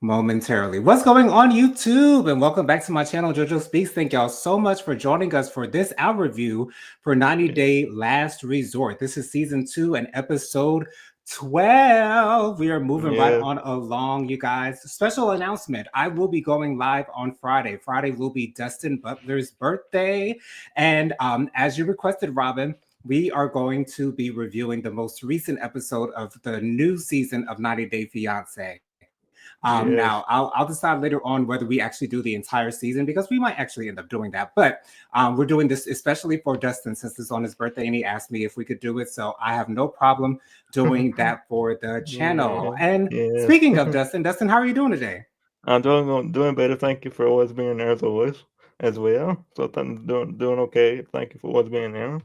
momentarily. What's going on YouTube? And welcome back to my channel, JoJo Speaks. Thank y'all so much for joining us for this our review for 90 Day Last Resort. This is season 2 and episode 12. We are moving right on along, you guys. Special announcement. I will be going live on Friday. Friday will be Dustin Butler's birthday. And as you requested, Robin, we are going to be reviewing the most recent episode of the new season of 90 Day Fiancé. Now, I'll decide later on whether we actually do the entire season because we might actually end up doing that. But we're doing this especially for Dustin since it's on his birthday and he asked me if we could do it. So I have no problem doing that for the channel. And speaking of Dustin, how are you doing today? I'm doing better. Thank you for always being there as always, as well. So I'm doing okay. Thank you for always being there.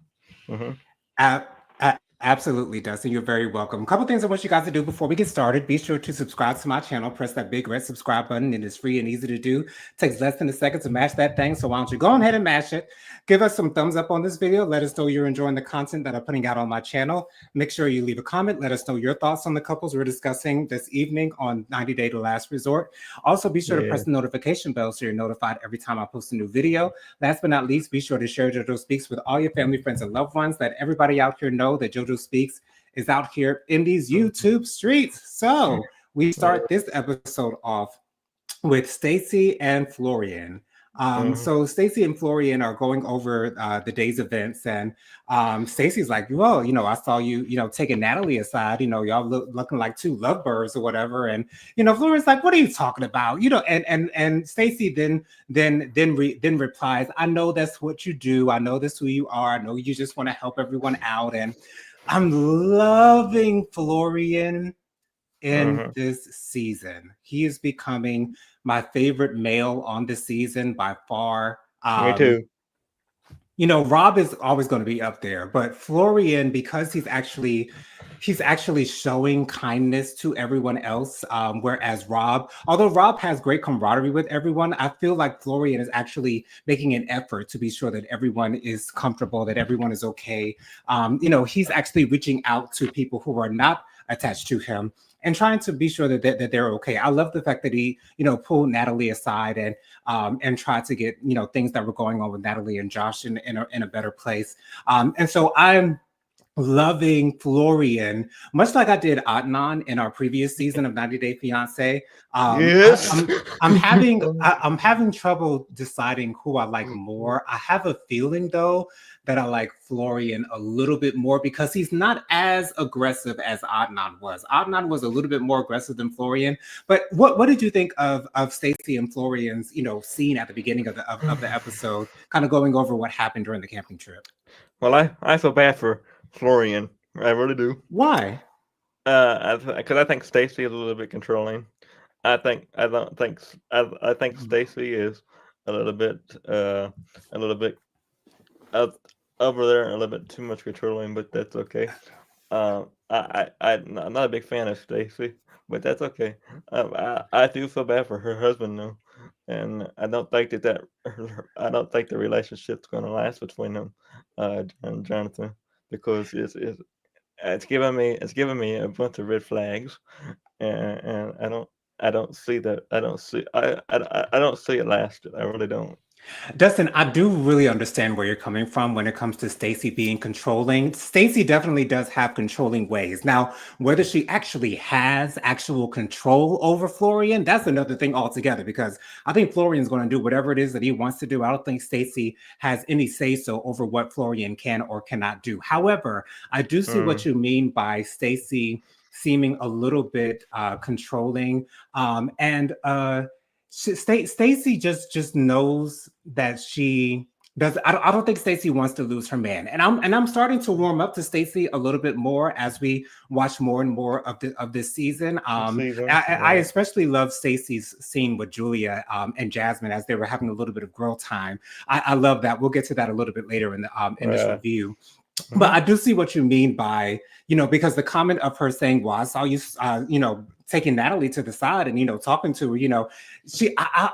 Absolutely, Dustin. You're very welcome. A couple things I want you guys to do before we get started. Be sure to subscribe to my channel. Press that big red subscribe button. It is free and easy to do. It takes less than a second to mash that thing. So why don't you go ahead and mash it? Give us some thumbs up on this video. Let us know you're enjoying the content that I'm putting out on my channel. Make sure you leave a comment. Let us know your thoughts on the couples we're discussing this evening on 90 Day to Last Resort. Also, be sure to press the notification bell so you're notified every time I post a new video. Last but not least, be sure to share JoJo Speaks with all your family, friends, and loved ones. Let everybody out here know that JoJo Speaks is out here in these YouTube streets. So we start this episode off with Stacy and Florian. So Stacy and Florian are going over the day's events, and Stacy's like, "Well, I saw you, taking Natalie aside. Y'all looking like two lovebirds or whatever." And Florian's like, "What are you talking about?" And Stacy then replies, "I know that's what you do. I know that's who you are. I know you just want to help everyone out." And I'm loving Florian in this season. He is becoming my favorite male on this season by far. Me too. Rob is always going to be up there, but Florian, because he's actually showing kindness to everyone else, whereas although Rob has great camaraderie with everyone, I feel like Florian is actually making an effort to be sure that everyone is comfortable, that everyone is okay. He's actually reaching out to people who are not attached to him and trying to be sure that they're okay. I love the fact that he, pulled Natalie aside and tried to get, things that were going on with Natalie and Josh in a better place. And so I'm loving Florian, much like I did Adnan in our previous season of 90 Day Fiancé. I'm having trouble deciding who I like more. I have a feeling though that I like Florian a little bit more because he's not as aggressive as Adnan was. Adnan was a little bit more aggressive than Florian. But what did you think of Stacy and Florian's scene at the beginning of the episode, kind of going over what happened during the camping trip? Well, I feel bad for Florian. I really do. Why? Because I think Stacy is a little bit controlling. I think Stacy is a little bit over there, a little bit too much controlling, but that's okay. I'm not a big fan of Stacy, but that's okay. I do feel bad for her husband though, and I don't think I don't think the relationship's going to last between them, and Jonathan, because it's giving me a bunch of red flags, and I don't see that. I don't see it lasting. I really don't. Dustin, I do really understand where you're coming from when it comes to Stacy being controlling. Stacy definitely does have controlling ways. Now, whether she actually has actual control over Florian, that's another thing altogether, because I think Florian's going to do whatever it is that he wants to do. I don't think Stacy has any say-so over what Florian can or cannot do. However, I do see what you mean by Stacy seeming a little bit controlling. Stacy just knows that she does. I don't think Stacy wants to lose her man, and I'm starting to warm up to Stacy a little bit more as we watch more and more of this season. I especially love Stacy's scene with Julia and Jasmine as they were having a little bit of girl time. I love that. We'll get to that a little bit later in the in this review. But I do see what you mean by, because the comment of her saying, "Well, I saw you, taking Natalie to the side and, talking to her,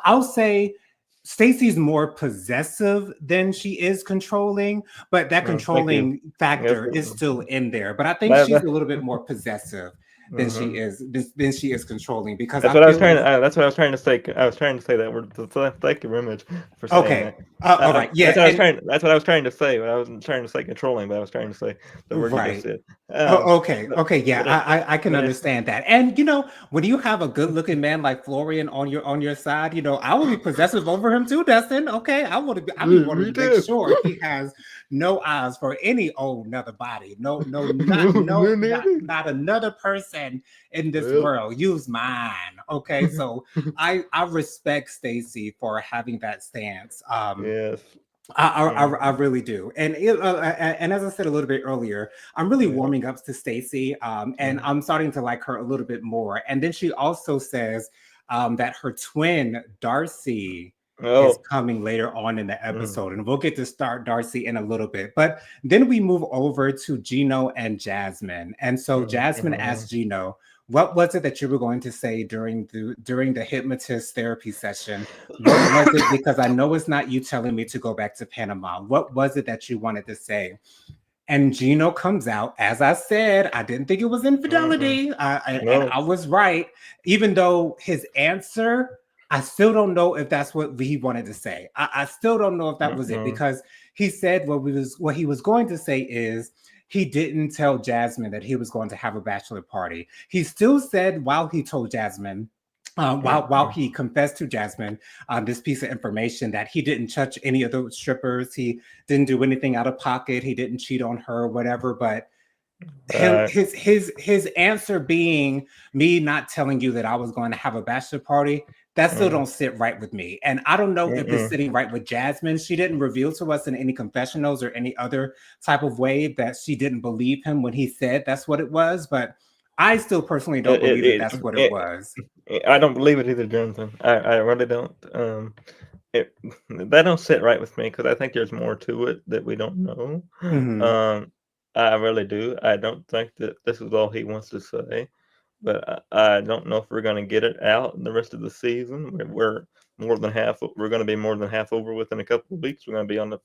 I'll say Stacy's more possessive than she is controlling, but that controlling factor is still in there. But I think she's a little bit more possessive Mm-hmm. than she is controlling. Because That's I what I was feel trying as to. That's what I was trying to say. I was trying to say that word. So thank you very much for saying okay, that. all right, yeah, That's what I was and trying. That's what I was trying to say. But I wasn't trying to say controlling. But I was trying to say the word you just right. said. Oh, okay, But okay, yeah, but it, I can but it's understand that. And when you have a good-looking man like Florian on your side, I will be possessive over him too, Dustin. Okay, I be wanting me to make too. sure he has no eyes for any old another body. No, no, Me neither. not another person in this Well, world. Use mine. Okay, so I respect Stacy for having that stance. yes. I Mm-hmm. really do, and as I said a little bit earlier, I'm really Yeah. warming up to Stacy, and Mm-hmm. I'm starting to like her a little bit more. And then she also says that her twin Darcy is Oh. coming later on in the Mm-hmm. episode, and we'll get to start Darcy in a little bit. But then we move over to Gino and Jasmine, and so Jasmine Mm-hmm. asked Gino, "What was it that you were going to say during the hypnotist therapy session?" What was it? Because I know it's not you telling me to go back to Panama. What was it that you wanted to say? And Gino comes out. As I said, I didn't think it was Mm-mm. infidelity. And No. I was right. Even though his answer, I still don't know if that's what he wanted to say. I still don't know if that was it, Mm-mm. because he said what he was going to say is he didn't tell Jasmine that he was going to have a bachelor party. He still said, while he told Jasmine, while Mm-mm. he confessed to Jasmine this piece of information, that he didn't touch any of those strippers, he didn't do anything out of pocket, he didn't cheat on her, whatever. But Right. his answer being, me not telling you that I was going to have a bachelor party, that still Mm. don't sit right with me. And I don't know if it's Mm-mm. sitting right with Jasmine. She didn't reveal to us in any confessionals or any other type of way that she didn't believe him when he said that's what it was. But I still personally don't It, believe that it, that's what it it, was. I don't believe it either, Jonathan. I really don't. It that don't sit right with me because I think there's more to it that we don't know. Hmm. Um, I really do. I don't think that this is all he wants to say, but I don't know if we're going to get it out in the rest of the season. We're more than half. We're going to be more than half over within a couple of weeks. We're going to be on the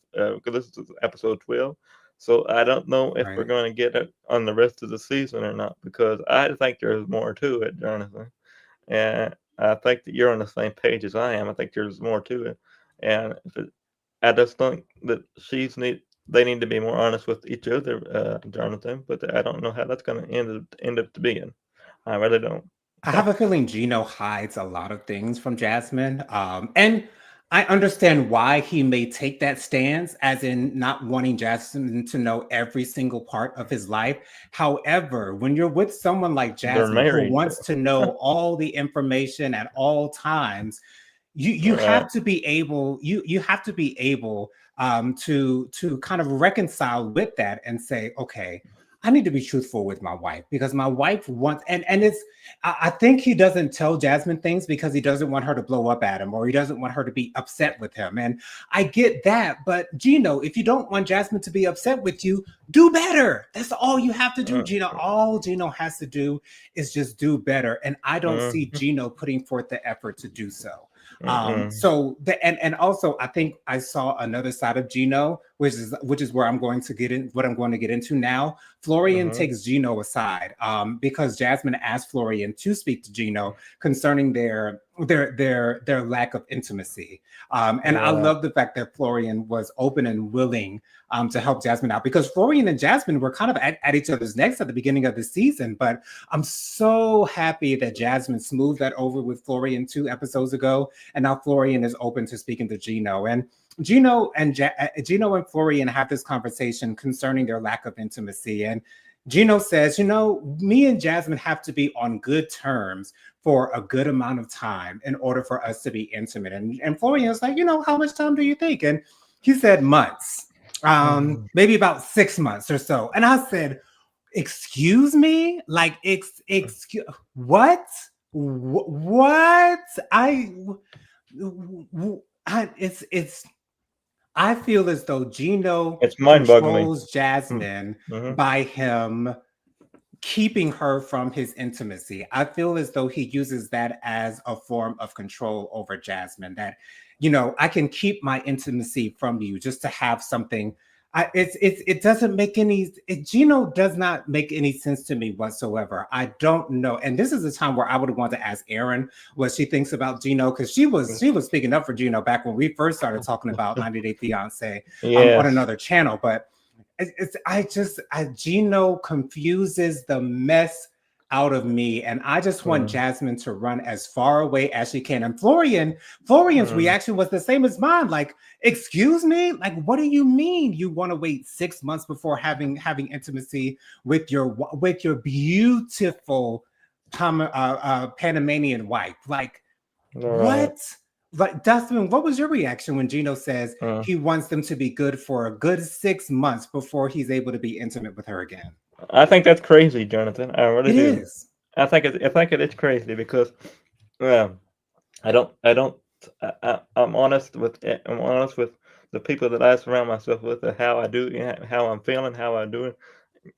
because this is episode 12. So I don't know if we're Right. going to get it on the rest of the season or not because I think there's more to it, Jonathan. And I think that you're on the same page as I am. I think there's more to it, and I just think that they need to be more honest with each other, Jonathan. But I don't know how that's going to end up to being. I really don't. I have a feeling Gino hides a lot of things from Jasmine. And I understand why he may take that stance, as in not wanting Jasmine to know every single part of his life. However, when you're with someone like They're Jasmine who married, wants to know all the information at all times, you right? have to be able you have to be able to kind of reconcile with that and say, okay, I need to be truthful with my wife, because my wife wants, and it's, I think he doesn't tell Jasmine things because he doesn't want her to blow up at him, or he doesn't want her to be upset with him. And I get that, but Gino, if you don't want Jasmine to be upset with you, do better. That's all you have to do, Uh, Gino. All Gino has to do is just do better. And I don't uh, see Gino putting forth the effort to do so. uh, So and also I think I saw another side of Gino, which is where I'm going to get in, what I'm going to get into now. Florian uh, takes Gino aside because Jasmine asked Florian to speak to Gino concerning their lack of intimacy. And I yeah. love the fact that Florian was open and willing to help Jasmine out, because Florian and Jasmine were kind of at each other's necks at the beginning of the season. But I'm so happy that Jasmine smoothed that over with Florian 2 episodes ago, and now Florian is open to speaking to Gino. And Gino and Florian have this conversation concerning their lack of intimacy. And Gino says, me and Jasmine have to be on good terms for a good amount of time in order for us to be intimate. And Florian is like, how much time do you think? And he said months, maybe about 6 months or so. And I said, excuse me, like, excuse what? What? It's I feel as though Gino It's mind-boggling. controls Jasmine Mm-hmm. by him keeping her from his intimacy. I feel as though he uses that as a form of control over Jasmine, that, I can keep my intimacy from you just to have something it doesn't make any Gino does not make any sense to me whatsoever. I don't know. And this is a time where I would want to ask Erin what she thinks about Gino, because she was speaking up for Gino back when we first started talking about 90 Day Fiance on Yes. another channel. But Gino confuses the mess out of me, and I just want Mm, Jasmine to run as far away as she can. And Florian's mm, reaction was the same as mine. Like, excuse me, like, what do you mean you want to wait 6 months before having intimacy with your beautiful Panamanian wife? Like, all right. what? Like, Dustin, what was your reaction when Gino says Mm. he wants them to be good for a good 6 months before he's able to be intimate with her again? I think that's crazy, Jonathan. I really It do. is. I think it is crazy because um, I don't I'm honest with the people that I surround myself with, and how I do, how I'm feeling, how I do it.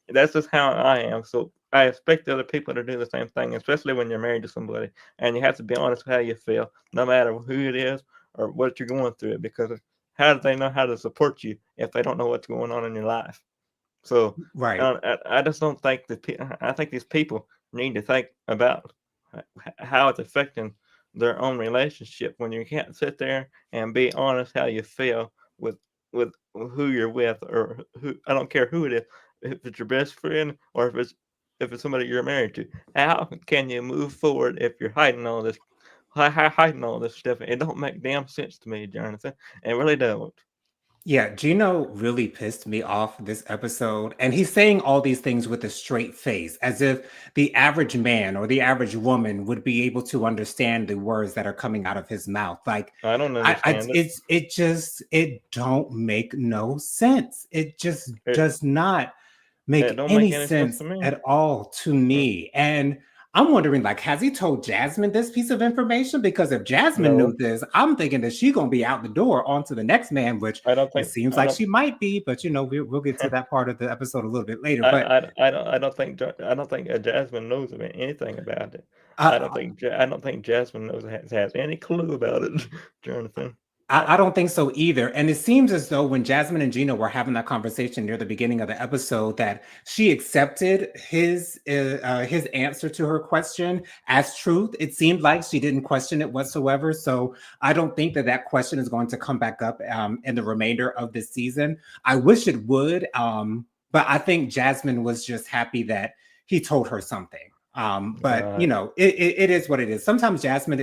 That's just how I am. So I expect other people to do the same thing, especially when you're married to somebody, and you have to be honest with how you feel, no matter who it is or what you're going through. Because how do they know how to support you if they don't know what's going on in your life? So Right. I just don't think I think these people need to think about how it's affecting their own relationship when you can't sit there and be honest how you feel with who you're with, or who, I don't care who it is, if it's your best friend or if it's somebody you're married to. How can you move forward if you're hiding all this stuff? It don't make damn sense to me, Jonathan. It really don't. Yeah, Gino really pissed me off this episode. And he's saying all these things with a straight face, as if the average man or the average woman would be able to understand the words that are coming out of his mouth. Like, I don't I understand it. it don't make no sense. It just It does not it make don't any make any sense sense to me. at all to Mm, me. And I'm wondering, like, has he told Jasmine this piece of information? Because if Jasmine knew no, this, I'm thinking that she's gonna be out the door on to the next man, which I don't it think seems I like don't. she might be. But we'll get to that part of the episode a little bit later. But I don't think Jasmine knows about anything about it. I, I don't think Jasmine has any clue about it, Jonathan. I, I don't think so either. And it seems as though when Jasmine and Gina were having that conversation near the beginning of the episode, that she accepted his answer to her question as truth. It seemed like she didn't question it whatsoever. So I don't think that that question is going to come back up in the remainder of this season. I wish it would, but I think Jasmine was just happy that he told her something. But uh, it is what it is. Sometimes Jasmine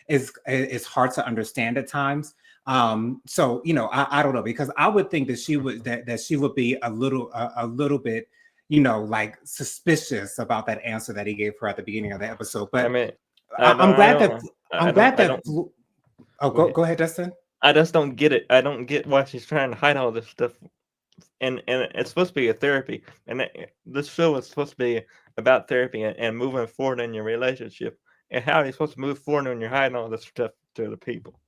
is hard to understand at times. So I don't know, because I would think that she would be a little bit, like, suspicious about that answer that he gave her at the beginning of the episode. I But mean, I I, don't, I'm I glad that don't, I'm I don't, glad I that don't. oh, Go go ahead. go ahead, Dustin. I just don't get it. I don't get why she's trying to hide all this stuff. And it's supposed to be a therapy, and this show is supposed to be about therapy and moving forward in your relationship. And how are you supposed to move forward when you're hiding all this stuff to the people?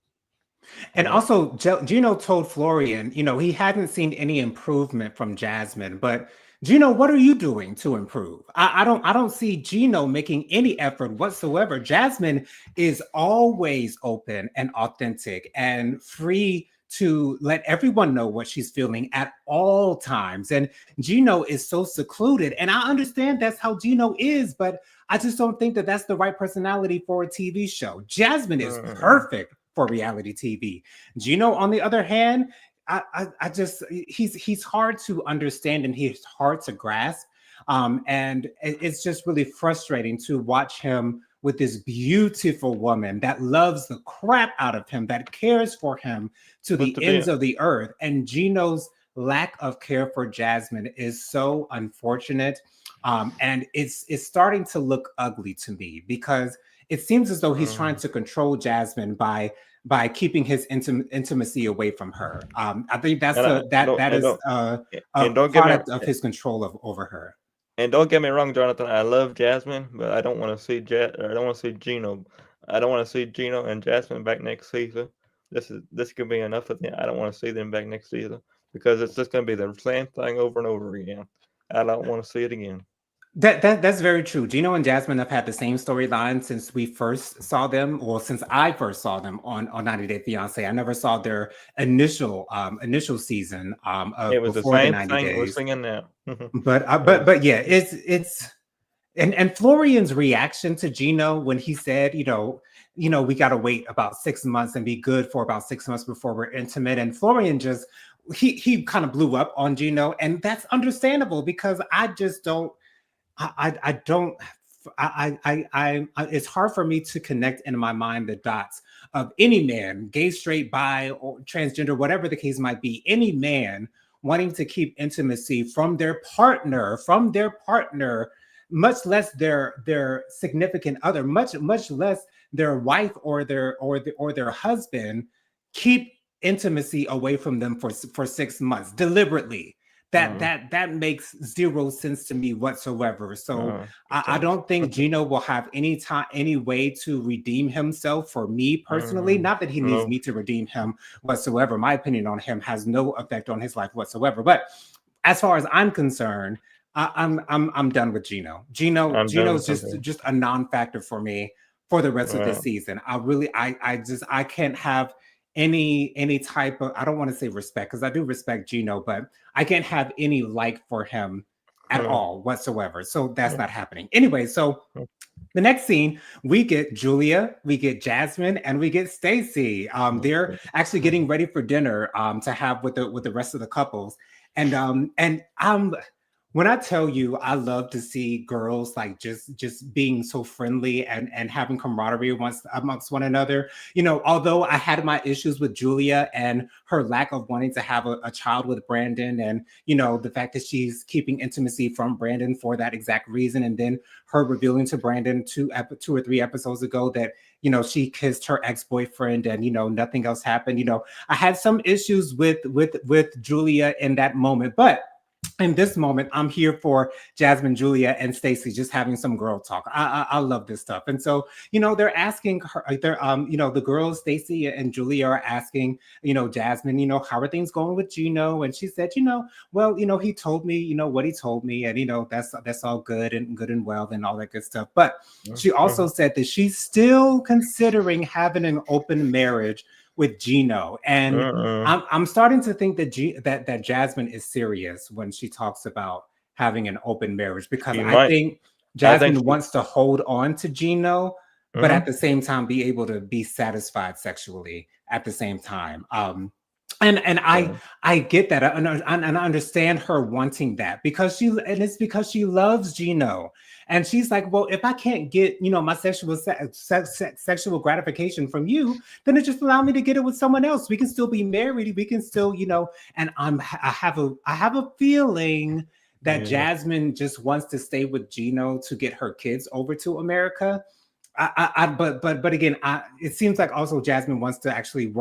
And And also, Gino told Florian, he hadn't seen any improvement from Jasmine. But Gino, what are you doing to improve? I don't see Gino making any effort whatsoever. Jasmine is always open and authentic and free to let everyone know what she's feeling at all times. And Gino is so secluded. And I understand that's how Gino is, but I just don't think that that's the right personality for a TV show. Jasmine is mm, perfect for reality TV. Gino, on the other hand, I just he's hard to understand and he's hard to grasp. And it's just really frustrating to watch him with this beautiful woman that loves the crap out of him, that cares for him to but the to be ends of the earth. And Gino's lack of care for Jasmine is so unfortunate. And it's starting to look ugly to me, because it seems as though he's trying mm, to control Jasmine by keeping his intimacy away from her. I think and I that and is don't a and don't get me product of his control over her. And don't get me wrong, Jonathan. I love Jasmine, but I don't want to see I don't want to see Gino. I don't want to see Gino and Jasmine back next season. This could be enough of them. I don't want to see them back next season because it's just going to be the same thing over and over again. I don't want to see it again. That's very true. Gino and Jasmine have had the same storyline since we first saw them, or since I first saw them on 90 Day Fiance. I never saw their initial season It of was the before the same 90 thing we're days. singing now. But It was, yeah, it's and Florian's reaction to Gino when he said, we got to wait about 6 months and be good for about 6 months before we're intimate. And Florian just he kind of blew up on Gino, and that's understandable because I just don't. I don't. It's hard for me to connect in my mind the dots of any man, gay, straight, bi, or transgender, whatever the case might be, any man wanting to keep intimacy from their partner, much less their significant other, much less their wife or their husband, keep intimacy away from them for 6 months deliberately. that mm, that that makes zero sense to me whatsoever. So I does. don't think Gino will have any way to redeem himself for me personally. Not that he needs No. me to redeem him whatsoever. My opinion on him has no effect on his life whatsoever. But as far as I'm concerned, I'm done with Gino. I'm done Gino's with something. just a non-factor for me for the rest of this Wow. season. I can't have any type of, I don't want to say respect because I do respect Gino, but I can't have any like for him at Huh. all whatsoever. So that's Huh. not happening. Anyway, so the next scene, we get Julia, we get Jasmine, and we get Stacy. They're actually getting ready for dinner to have with the rest of the couples. And when I tell you, I love to see girls like just being so friendly and having camaraderie amongst one another. Although I had my issues with Julia and her lack of wanting to have a child with Brandon, and the fact that she's keeping intimacy from Brandon for that exact reason, and then her revealing to Brandon two or three episodes ago that she kissed her ex-boyfriend and nothing else happened. I had some issues with Julia in that moment, but in this moment, I'm here for Jasmine, Julia, and Stacy just having some girl talk. I love this stuff, and so they're asking her. They're the girls, Stacy and Julia, are asking Jasmine, how are things going with Gino? And she said, well, he told me, what he told me, and that's all good and well and all that good stuff. But she also said that she's still considering having an open marriage with Gino, and I'm starting to think that Jasmine is serious when she talks about having an open marriage, because She I might. think I think Jasmine she. wants to hold on to Gino, but at Mm-hmm. the same time be able to be satisfied sexually at the same time. And Yeah. I get that, and I understand her wanting that and it's because she loves Gino, and she's like, well, if I can't get my sexual gratification from you, then it just allow me to get it with someone else. We can still be married. We can still, and I have a feeling that Yeah. Jasmine just wants to stay with Gino to get her kids over to America. But again, it seems like also Jasmine wants to actually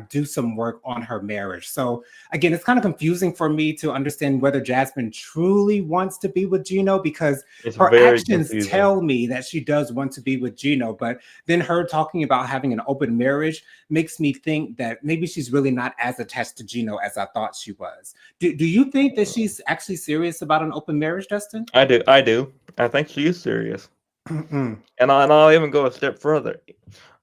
do some work on her marriage. So again, it's kind of confusing for me to understand whether Jasmine truly wants to be with Gino, because It's her very actions confusing. tell me that she does want to be with Gino. But then her talking about having an open marriage makes me think that maybe she's really not as attached to Gino as I thought she was. Do you think that she's actually serious about an open marriage, Dustin? I do. I do. I think she is serious, and I'll even go a step further.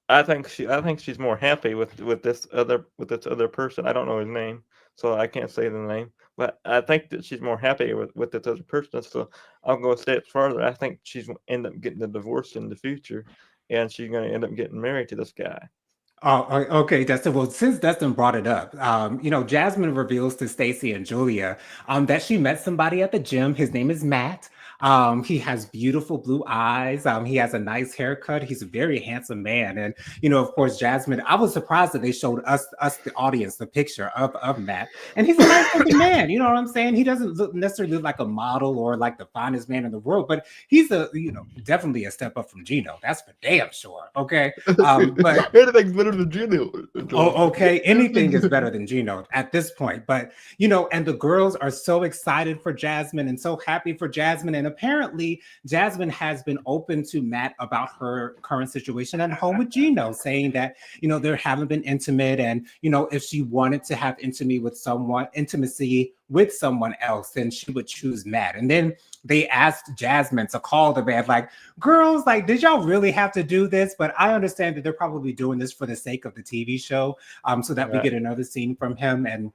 I think she's more happy with this other person. I don't know his name, so I can't say the name. But I think that she's more happy with this other person. So I'll go a step further. I think she's gonna end up getting a divorce in the future, and she's gonna end up getting married to this guy. Okay, Dustin. Well, since Dustin brought it up, Jasmine reveals to Stacy and Julia that she met somebody at the gym. His name is Matt. He has beautiful blue eyes. He has a nice haircut. He's a very handsome man. And of course, Jasmine. I was surprised that they showed us the audience the picture of Matt, and he's a nice looking man. You know what I'm saying? He doesn't necessarily look like a model or like the finest man in the world, but he's definitely a step up from Gino. That's for damn sure. Okay, but Anything's better than Gino. oh, okay. Anything is better than Gino at this point. But and the girls are so excited for Jasmine and so happy for Jasmine. And And apparently, Jasmine has been open to Matt about her current situation at home with Gino, saying that, they haven't been intimate. And, if she wanted to have intimacy with someone else, then she would choose Matt. And then they asked Jasmine to call the man, like, girls, like, did y'all really have to do this? But I understand that they're probably doing this for the sake of the TV show, so that we get another scene from him. And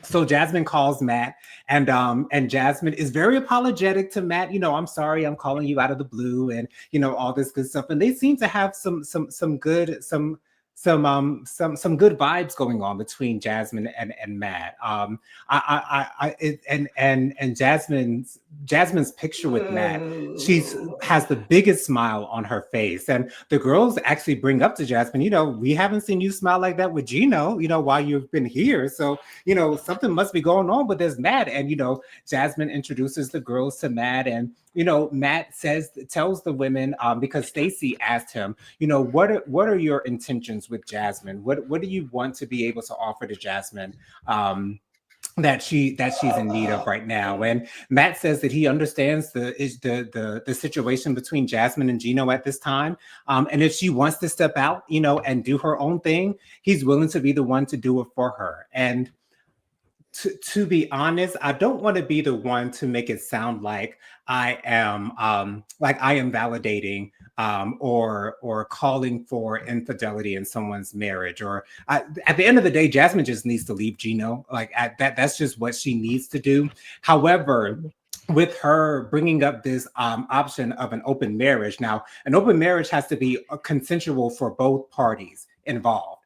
so Jasmine calls Matt, and Jasmine is very apologetic to Matt. I'm sorry, I'm calling you out of the blue, and all this good stuff. And they seem to have some good good vibes going on between Jasmine and Matt. And Jasmine's picture with Matt, she's has the biggest smile on her face, and the girls actually bring up to Jasmine, we haven't seen you smile like that with Gino, while you've been here. So something must be going on with this Matt. And Jasmine introduces the girls to Matt, and Matt tells the women, because Stacy asked him, what are your intentions with Jasmine? What do you want to be able to offer to Jasmine? That she's in need of right now. And Matt says that he understands the situation between Jasmine and Gino at this time. And if she wants to step out, and do her own thing, he's willing to be the one to do it for her. And to be honest, I don't want to be the one to make it sound like I am validating or calling for infidelity in someone's marriage. Or at the end of the day, Jasmine just needs to leave Gino. That's just what she needs to do. However, with her bringing up this option of an open marriage, now an open marriage has to be consensual for both parties involved.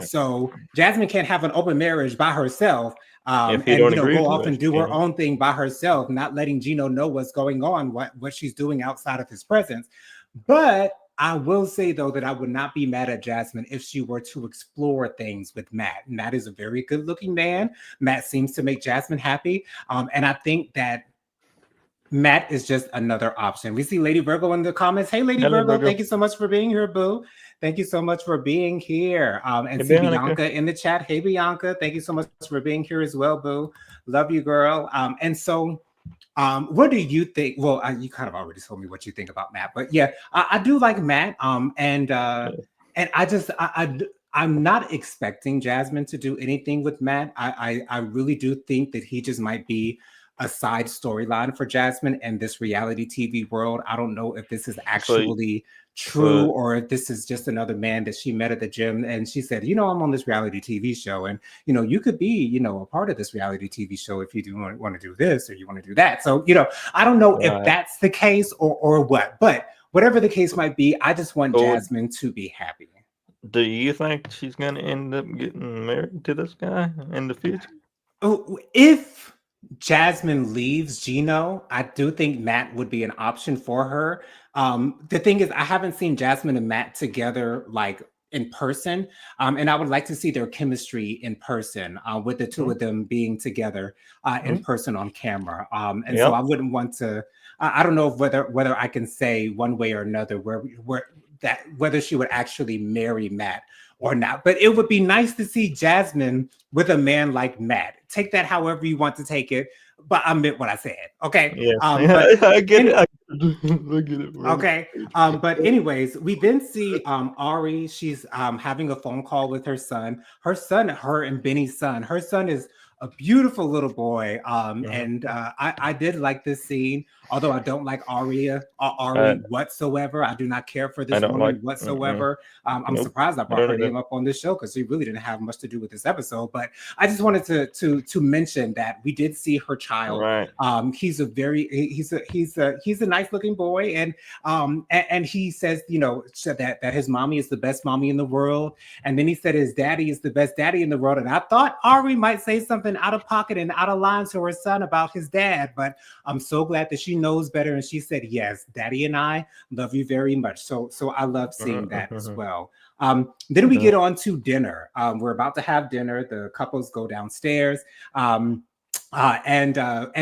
So Jasmine can't have an open marriage by herself, and go off and do her own thing by herself, not letting Gino know what's going on, what she's doing outside of his presence. But I will say, though, that I would not be mad at Jasmine if she were to explore things with Matt. Matt is a very good-looking man. Matt seems to make Jasmine happy, and I think that Matt is just another option. We see Lady Virgo in the comments. Hey, Lady Virgo, thank you so much for being here, boo. Thank you so much for being here. And see Bianca in the chat. Hey, Bianca, thank you so much for being here as well, boo. Love you, girl. And so what do you think? Well, you kind of already told me what you think about Matt, but yeah, I do like Matt. And I'm not expecting Jasmine to do anything with Matt. I really do think that he just might be a side storyline for Jasmine in this reality TV world. I don't know if this is actually true or if this is just another man that she met at the gym and she said, I'm on this reality TV show, and you could be, a part of this reality TV show if you do want to do this or you want to do that. So, I don't know if that's the case or what, but whatever the case might be, I just want Jasmine to be happy. Do you think she's going to end up getting married to this guy in the future? Oh, if Jasmine leaves Gino, I do think Matt would be an option for her. The thing is, I haven't seen Jasmine and Matt together in person, and I would like to see their chemistry in person, with the two of them being together in person on camera. So I wouldn't want to. I don't know whether I can say one way or another whether she would actually marry Matt or not. But it would be nice to see Jasmine with a man like Matt. Take that however you want to take it, but I meant what I said. Okay. Yeah. I get it. I get it. Bro. Okay. But anyways, we then see Ari. She's having a phone call with her son. Her and Benny's son. Her son is a beautiful little boy. And I did like this scene, although I don't like Ari whatsoever. I do not care for this woman whatsoever. I'm surprised I brought her name up on this show because she really didn't have much to do with this episode. But I just wanted to mention that we did see her child. Right. He's a nice looking boy, and he says, that his mommy is the best mommy in the world, and then he said his daddy is the best daddy in the world. And I thought Ari might say something out of pocket and out of line to her son about his dad, but I'm so glad that she knows better, and she said, yes, daddy and I love you very much. So I love seeing that as well. Then we get on to dinner. We're about to have dinner. The couples go downstairs. And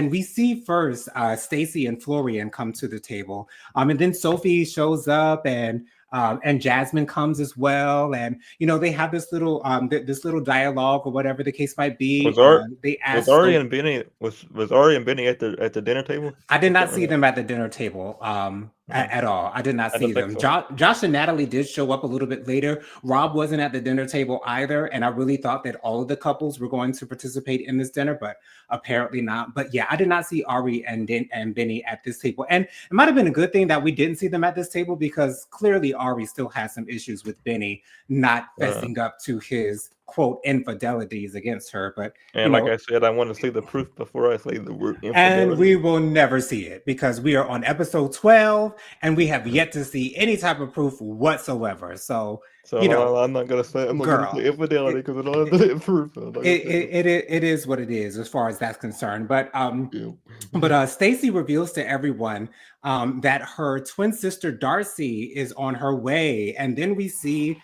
we see first Stacy and Florian come to the table. And then Sophie shows up, and and Jasmine comes as well, and they have this little this little dialogue or whatever the case might be. Was Art They was ask Ari so and Benny was Ari and Benny at the dinner table? I did I not can't see remember. them at the dinner table Mhm. at all. I did not I see don't think them. so. Josh and Natalie did show up a little bit later. Rob wasn't at the dinner table either, and I really thought that all of the couples were going to participate in this dinner, but apparently not. But yeah, I did not see Ari and Benny at this table, and it might have been a good thing that we didn't see them at this table because clearly Ari still has some issues with Benny not Uh, fessing up to his quote infidelities against her. But you and like know, I said, I want to see the proof before I say the word and infidelity. we will never see it because we are on episode 12 and we have yet to see any type of proof whatsoever. So, So you know, I'm not gonna say girl, infidelity it, because I don't it, have the proof. I'm not gonna say it. it is what it is as far as that's concerned. Yeah. Stacy reveals to everyone that her twin sister Darcy is on her way, and then we see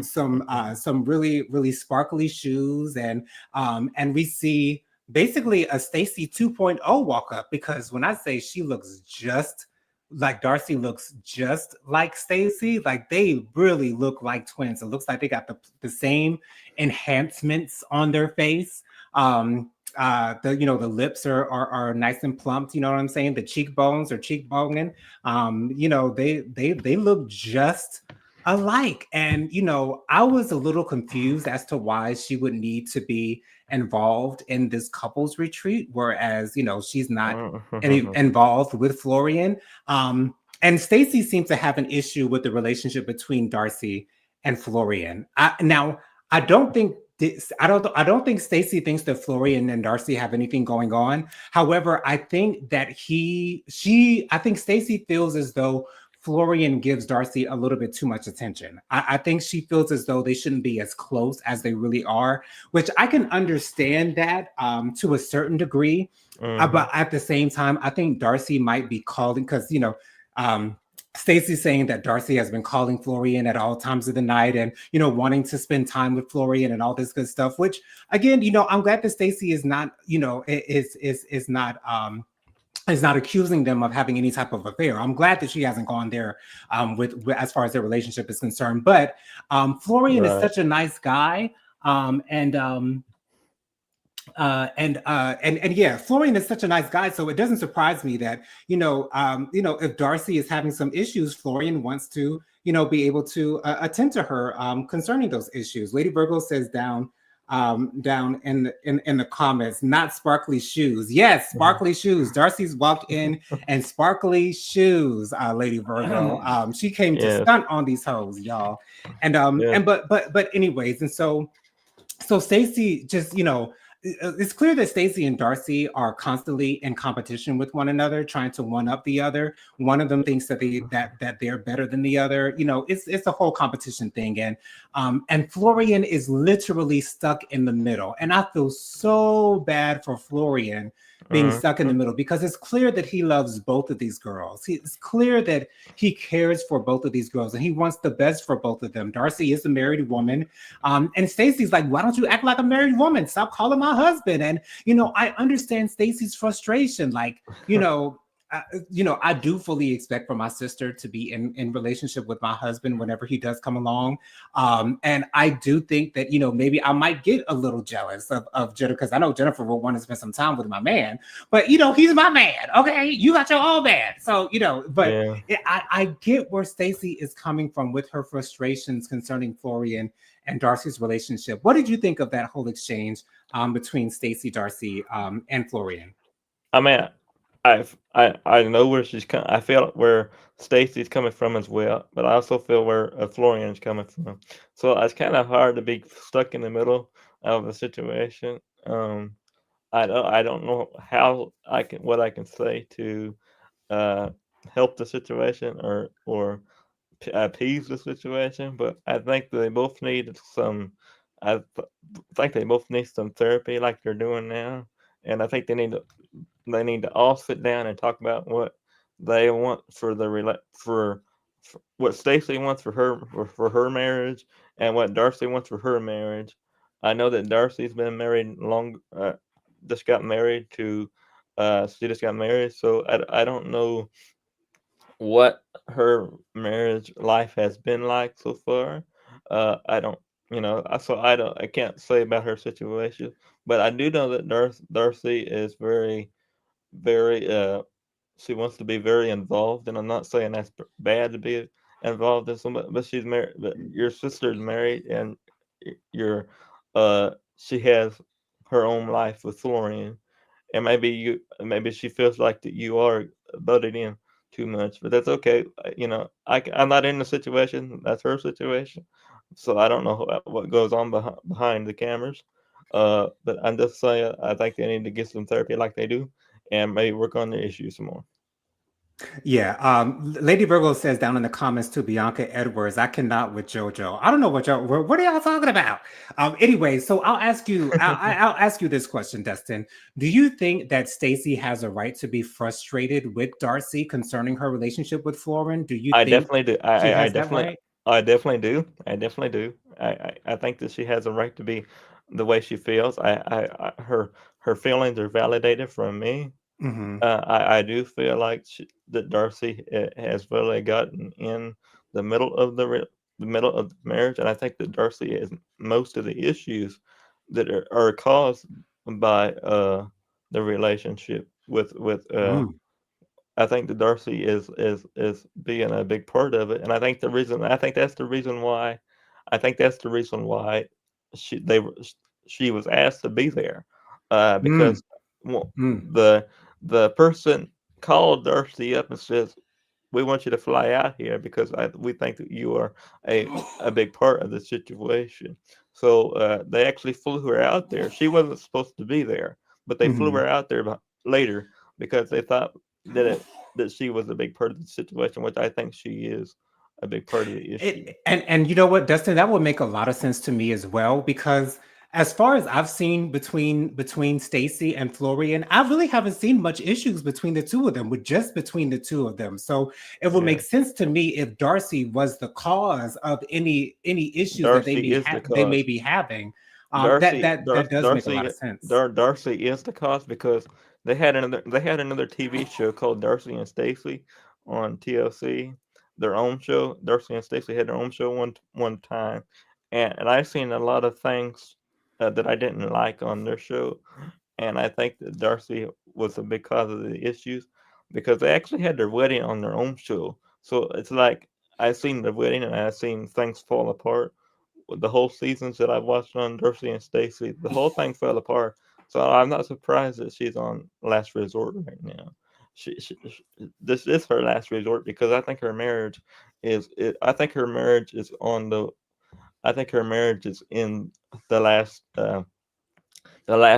some really sparkly shoes, and we see basically a Stacy 2.0 walk up because when I say she looks just like Darcy looks just like Stacy, like they really look like twins. It looks like they got the same enhancements on their face. The lips are nice and plump, you know what I'm saying? The cheekbones are cheekboning. They look just alike. And I was a little confused as to why she would need to be involved in this couples retreat, whereas she's not any involved with Florian. And Stacy seems to have an issue with the relationship between Darcy and Florian. I don't think I don't think Stacy thinks that Florian and Darcy have anything going on. However, I think that I think Stacy feels as though Florian gives Darcy a little bit too much attention. I think she feels as though they shouldn't be as close as they really are, which I can understand that to a certain degree. But at the same time, I think Darcy might be calling because um, Stacy's saying that Darcy has been calling Florian at all times of the night and wanting to spend time with Florian and all this good stuff. Which again, I'm glad that Stacy is not is not accusing them of having any type of affair. I'm glad that she hasn't gone there with as far as their relationship is concerned. But Florian is Right. such a nice guy, and yeah, Florian is such a nice guy, so it doesn't surprise me that if Darcy is having some issues, Florian wants to be able to attend to her concerning those issues. Lady Virgo says down in the comments, not sparkly shoes. Yes, sparkly shoes. Darcy's walked in and sparkly shoes. Lady Virgo, she came to Yes. stunt on these hoes, y'all. Yes. But anyways, and so Stacy just, it's clear that Stacy and Darcy are constantly in competition with one another, trying to one up the other. One of them thinks that they're better than the other. It's a whole competition thing, and Florian is literally stuck in the middle, and I feel so bad for Florian being stuck in the middle because it's clear that he loves both of these girls. It's clear that he cares for both of these girls and he wants the best for both of them. Darcy is a married woman. And Stacy's like, why don't you act like a married woman? Stop calling my husband. And, I understand Stacy's frustration. Like, I do fully expect for my sister to be in relationship with my husband whenever he does come along. And I do think that, maybe I might get a little jealous of Jennifer because I know Jennifer will want to spend some time with my man, but, he's my man. Okay. You got your own man. So, but Yeah. I get where Stacy is coming from with her frustrations concerning Florian and Darcy's relationship. What did you think of that whole exchange between Stacy, Darcy, and Florian? I mean, I know where she's coming. I feel where Stacy's coming from as well, but I also feel where Florian's coming from. So it's kind of hard to be stuck in the middle of a situation. I don't know how what I can say to uh, help the situation or appease the situation, but I think they both need some. I think they both need some therapy, like they're doing now, and I think they need to all sit down and talk about what they want for for what Stacy wants for her marriage and what Darcy wants for her marriage. I know that Darcy's been married long, just got married to, she just got married, so I don't know what her marriage life has been like so far. I don't, I can't say about her situation, but I do know that Darcy is very she wants to be very involved, and I'm not saying that's bad to be involved in somebody, but she's married. But your sister's married, and your she has her own life with Florian, and maybe she feels like that you are butted in too much, but that's okay. I'm not in the situation. That's her situation, so I don't know what goes on behind the cameras. But I'm just saying, I think they need to get some therapy like they do, and maybe work on the issues some more. Yeah. Lady Virgo says down in the comments to Bianca Edwards, I cannot with JoJo. I don't know what are y'all talking about? Anyway, so I'll ask you, I'll ask you this question, Destin. Do you think that Stacy has a right to be frustrated with Darcy concerning her relationship with Florin? Do you I think definitely do. she I has that definitely, right? I definitely do. I definitely do. I think that she has a right to be the way she feels. Her feelings are validated from me. Hmm. I do feel like that Darcy has really gotten in the middle of the middle of the marriage, and I think that Darcy has most of the issues that are caused by the relationship with. Mm. I think that Darcy is being a big part of it, and I think that's the reason why she they were she was asked to be there, Mm. because well, Mm. the person called Darcy up and says, "We want you to fly out here because we think that you are a big part of the situation." So they actually flew her out there. She wasn't supposed to be there, but they flew Hmm. her out there later because they thought that that she was a big part of the situation, which I think she is a big part of the issue. And you know what, Dustin, that would make a lot of sense to me as well, because as far as I've seen between Stacy and Florian, I really haven't seen much issues between the two of them, with just between the two of them. So it would Yeah, make sense to me if Darcy was the cause of any issues that Darcy is the they may cause. be having. Darcy, That does make a lot Darcy, of sense. Darcy is the cause because they had another TV show called Darcy and Stacy on TLC, their own show. Darcy and Stacy had their own show one time, and I've seen a lot of things that I didn't like on their show, and I think that Darcy was a big cause of the issues because they actually had their wedding on their own show. So it's like I seen the wedding and I seen things fall apart. The whole seasons that I've watched on Darcy and Stacy, the whole thing fell apart. So I'm not surprised that she's on Last Resort right now. This is her last resort because I think her marriage I think her marriage is on the. I think her marriage is in the last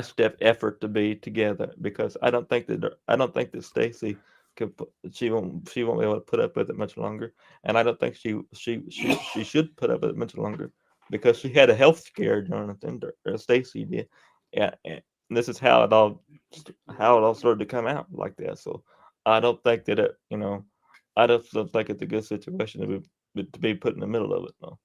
step effort to be together because I don't think that Stacy she won't be able to put up with it much longer, and I don't think she should put up with it much longer because she had a health scare, Jonathan. Stacy did, yeah, and this is how it all started to come out like that. So I don't think that I just don't think it's a good situation to be put in the middle of it. No.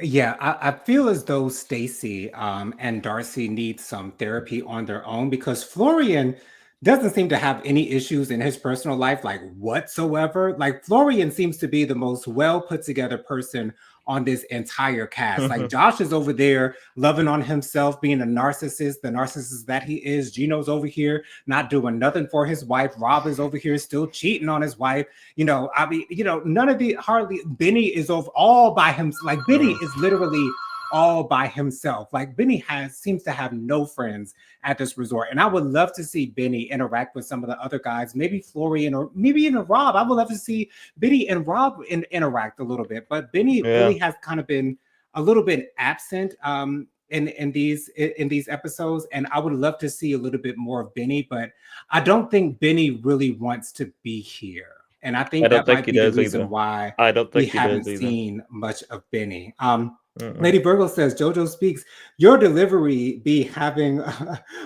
Yeah, I feel as though Stacy and Darcy need some therapy on their own, because Florian doesn't seem to have any issues in his personal life, like whatsoever. Like Florian seems to be the most well put together person on this entire cast. Like Josh is over there loving on himself, being the narcissist that he is. Gino's over here not doing nothing for his wife. Rob is over here still cheating on his wife. I mean, none of the hardly Benny is over all by himself. Like Benny Mm. is literally all by himself. Like Benny seems to have no friends at this resort. And I would love to see Benny interact with some of the other guys, maybe Florian or maybe even Rob. I would love to see Benny and Rob interact a little bit. But Benny Yeah, really has kind of been a little bit absent in these episodes, and I would love to see a little bit more of Benny, but I don't think Benny really wants to be here. And I I think don't that think might he be the does reason either. why I don't we think he does haven't either. seen much of Benny. Mm-mm. Lady Virgo says, JoJo speaks, your delivery be having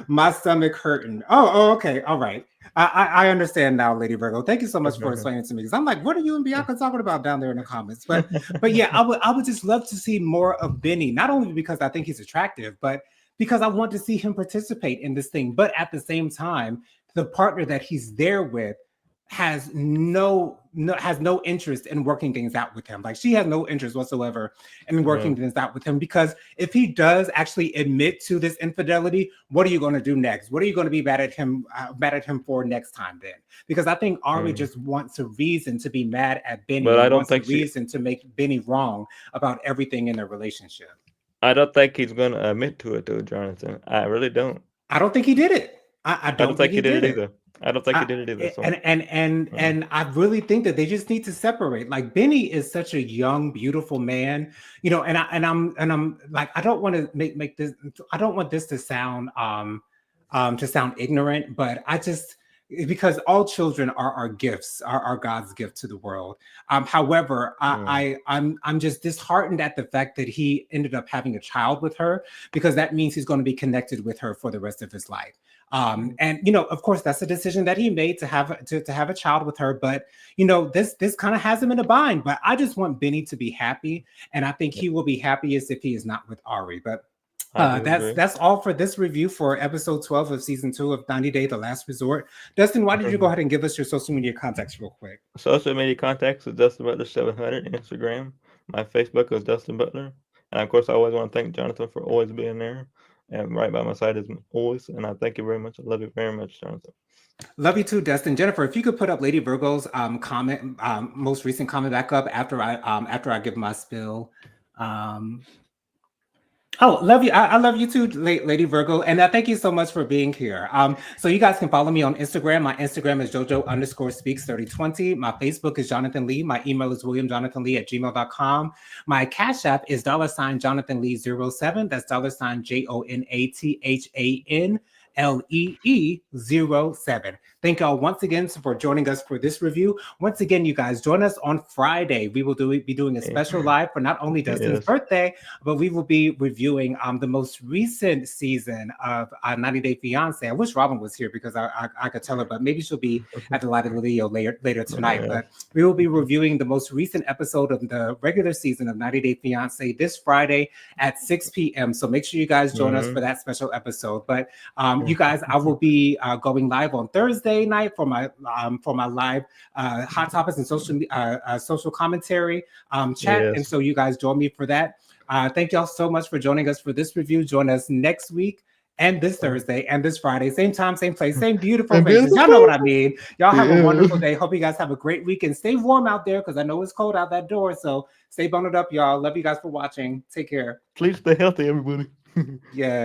my stomach hurting. Okay. All right. I understand now, Lady Virgo. Thank you so much for explaining to me. Because I'm like, what are you and Bianca talking about down there in the comments? But yeah, I would just love to see more of Benny, not only because I think he's attractive, but because I want to see him participate in this thing. But at the same time, the partner that he's there with has no interest in working things out with him. Like she has no interest whatsoever in working things out with him, because if he does actually admit to this infidelity, what are you going to do next? What are you going to be mad at him for next time then? Because I think Ari just wants a reason to be mad at Benny, But I and don't wants a think reason to make Benny wrong about everything in their relationship. I don't think he's gonna admit to it though, Jonathan. I really don't. I don't think he did it. I I don't don't think think he he did did it it. either. I don't think he I, did it either. So and I really think that they just need to separate. Like Benny is such a young, beautiful man, and I'm like, I don't want to make this. I don't want this to sound ignorant, but I just, because all children are gifts, are God's gift to the world. However, I'm just disheartened at the fact that he ended up having a child with her, because that means he's going to be connected with her for the rest of his life. And of course, that's a decision that he made to have a child with her. But this kind of has him in a bind. But I just want Benny to be happy, and I think he will be happiest if he is not with Ari. But that's all for this review for episode 12 of season 2 of 90 Day The Last Resort. Dustin, why did you go ahead and give us your social media contacts real quick? Social media contacts is Dustin Butler 700 Instagram. My Facebook is Dustin Butler, and of course, I always want to thank Jonathan for always being there and right by my side as always. And I thank you very much. I love you very much, Jonathan. Love you too, Dustin. Jennifer, if you could put up Lady Virgo's comment, most recent comment back up after I give my spill. Oh, love you. I love you too, Lady Virgo. And thank you so much for being here. So you guys can follow me on Instagram. My Instagram is JoJo_speaks3020. My Facebook is Jonathan Lee. My email is williamjonathanlee@gmail.com. My Cash App is $JonathanLee07. That's $JonathанLee07. Thank y'all once again for joining us for this review. Once again, you guys, join us on Friday. We will be doing a special live for not only Dustin's birthday, but we will be reviewing the most recent season of 90 Day Fiance. I wish Robin was here, because I could tell her, but maybe she'll be at the Light of the Leo later tonight. But we will be reviewing the most recent episode of the regular season of 90 Day Fiance this Friday at 6 p.m. So make sure you guys join us for that special episode. But you guys, I will be going live on Thursday night for my live Hot Topics and social commentary chat. And so you guys join me for that. Thank y'all so much for joining us for this review. Join us next week and this Thursday and this Friday, same time, same place, same beautiful faces. Y'all know what I mean. Y'all have a wonderful day. Hope you guys have a great weekend. Stay warm out there, because I know it's cold out that door. So stay bundled up, y'all. Love you guys for watching. Take care. Please stay healthy, everybody. Yeah.